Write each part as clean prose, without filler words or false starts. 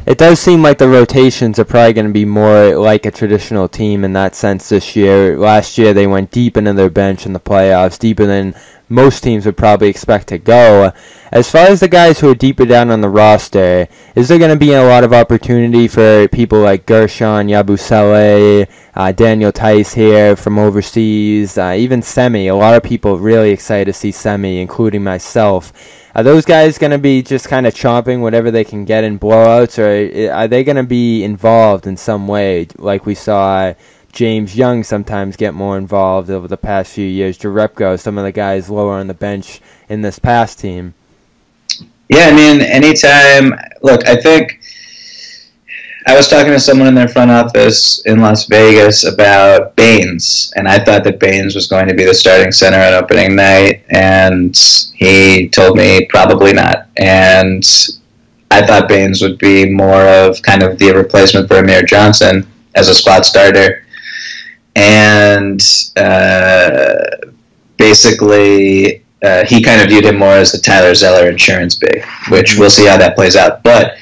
It does seem like the rotations are probably going to be more like a traditional team in that sense this year. Last year they went deep into their bench in the playoffs, deeper than most teams would probably expect to go. As far as the guys who are deeper down on the roster, is there going to be a lot of opportunity for people like Gershon, Yabusele, Daniel Tice here from overseas, even Semi? A lot of people really excited to see Semi, including myself. Are those guys going to be just kind of chomping whatever they can get in blowouts, or are they going to be involved in some way, like we saw James Young sometimes get more involved over the past few years, Jerebko, some of the guys lower on the bench in this past team? Yeah, I mean, anytime, look, I think I was talking to someone in their front office in Las Vegas about Baynes, and I thought that Baynes was going to be the starting center on opening night, and he told me probably not. And I thought Baynes would be more of kind of the replacement for Amir Johnson as a spot starter. And basically, he kind of viewed him more as the Tyler Zeller insurance big, which we'll see how that plays out. But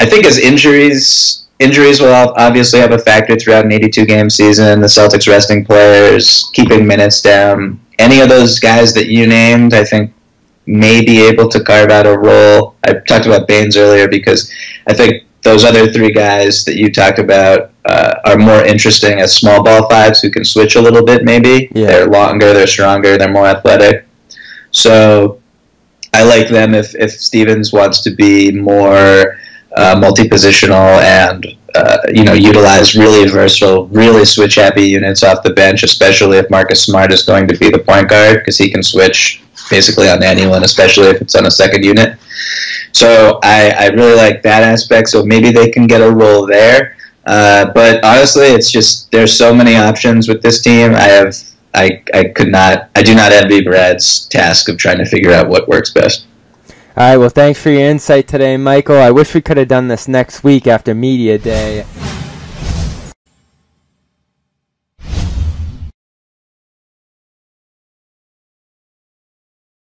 I think as injuries will obviously have a factor throughout an 82-game season. The Celtics resting players, keeping minutes down. Any of those guys that you named, I think, may be able to carve out a role. I talked about Baynes earlier because I think those other three guys that you talked about are more interesting as small ball fives who can switch a little bit maybe. Yeah. They're longer, they're stronger, they're more athletic. So I like them if Stevens wants to be more multi-positional and utilize really versatile, really switch-happy units off the bench, especially if Marcus Smart is going to be the point guard, because he can switch basically on anyone, especially if it's on a second unit. So I really like that aspect, so maybe they can get a role there. But honestly, it's just there's so many options with this team. I do not envy Brad's task of trying to figure out what works best. All right, well, thanks for your insight today, Michael. I wish we could have done this next week after Media Day.